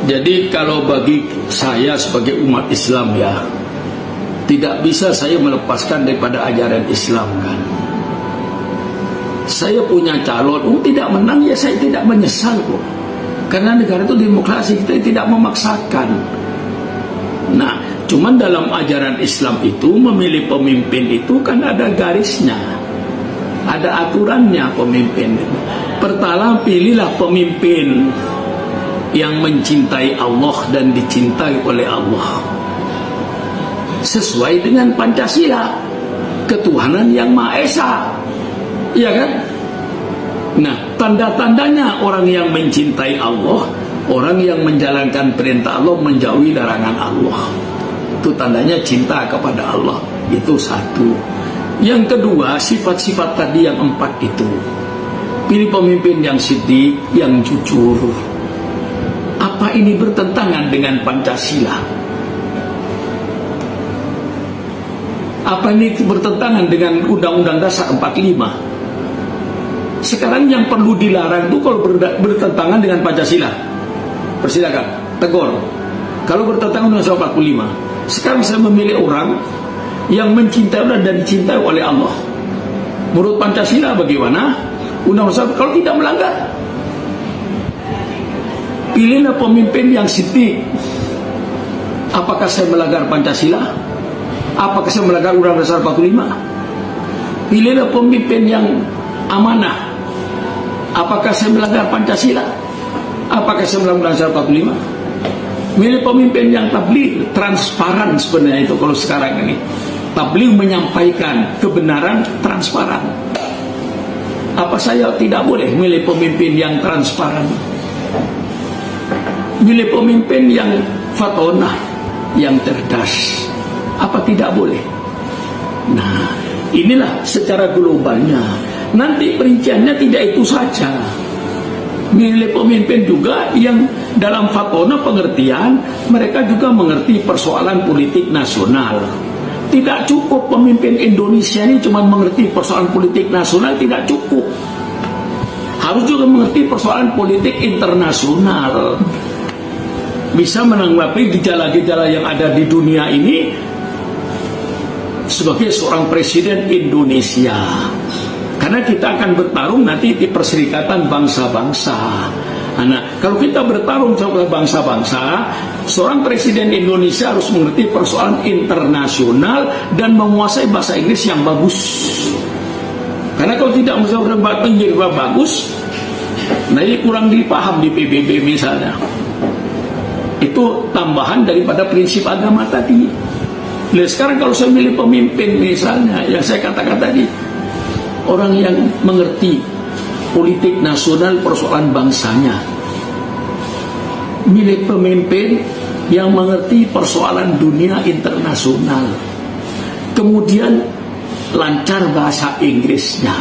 Jadi kalau bagi saya sebagai umat Islam ya, tidak bisa saya melepaskan daripada ajaran Islam kan. Saya punya calon, tidak menang ya saya tidak menyesal kok. Karena negara itu demokrasi, kita tidak memaksakan. Nah, cuman dalam ajaran Islam itu memilih pemimpin itu kan ada garisnya, ada aturannya pemimpin. Pertama, pilihlah pemimpin yang mencintai Allah dan dicintai oleh Allah, sesuai dengan Pancasila, ketuhanan yang Maha Esa, iya kan? Nah, tanda-tandanya orang yang mencintai Allah, orang yang menjalankan perintah Allah, menjauhi larangan Allah, itu tandanya cinta kepada Allah. Itu satu. Yang kedua, sifat-sifat tadi yang 4 itu. Pilih pemimpin yang siddiq, yang jujur. Apa ini bertentangan dengan Pancasila? Apa ini bertentangan dengan Undang-Undang Dasar 45? Sekarang yang perlu dilarang itu kalau bertentangan dengan Pancasila, persilakan, tegur. Kalau bertentangan dengan 45, sekarang saya memilih orang yang mencintai Allah dan dicintai oleh Allah. Menurut Pancasila bagaimana? Undang-undang kalau tidak melanggar. Pilihlah pemimpin yang siddiq. Apakah saya melanggar Pancasila? Apakah saya melanggar Undang-Undang Dasar 45? Pilihlah pemimpin yang amanah. Apakah saya melanggar Pancasila? Apakah saya melanggar Undang-Undang Dasar 45? Milih pemimpin yang tabligh, transparan sebenarnya itu kalau sekarang ini. Tabligh menyampaikan kebenaran, transparan. Apa saya tidak boleh milih pemimpin yang transparan? Milih pemimpin yang fatonah, yang cerdas. Apa tidak boleh? Nah, inilah secara globalnya. Nanti perinciannya tidak itu saja. Milih pemimpin juga yang dalam fatonah pengertian, mereka juga mengerti persoalan politik nasional. Tidak cukup pemimpin Indonesia ini cuma mengerti persoalan politik nasional, tidak cukup. Harus juga mengerti persoalan politik internasional. Bisa menanggapi gejala-gejala yang ada di dunia ini sebagai seorang presiden Indonesia. Karena kita akan bertarung nanti di Perserikatan Bangsa-Bangsa. Nah, kalau kita bertarung sama bangsa-bangsa, seorang presiden Indonesia harus mengerti persoalan internasional dan menguasai bahasa Inggris yang bagus. Karena kalau tidak menguasai bahasa Inggris yang bagus, nah ini kurang dipaham di PBB misalnya. Itu tambahan daripada prinsip agama tadi. Nah, sekarang kalau saya milih pemimpin misalnya, yang saya katakan tadi, orang yang mengerti politik nasional, persoalan bangsanya. Milih pemimpin yang mengerti persoalan dunia internasional. Kemudian lancar bahasa Inggrisnya.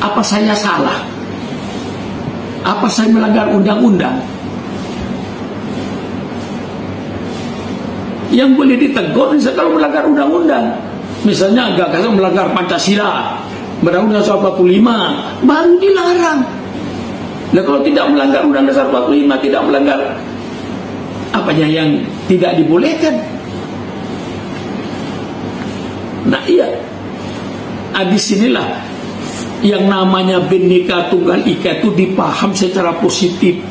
Apa saya salah? Apa saya melanggar undang-undang? Yang boleh ditegur misalnya kalau melanggar undang-undang. Misalnya gagasan melanggar Pancasila, Undang-Undang Dasar 45, baru dilarang. Nah, kalau tidak melanggar Undang-Undang Dasar 45, tidak melanggar apanya yang tidak dibolehkan. Nah, iya. Di sinilah yang namanya Bhinneka Tunggal Ika itu dipaham secara positif.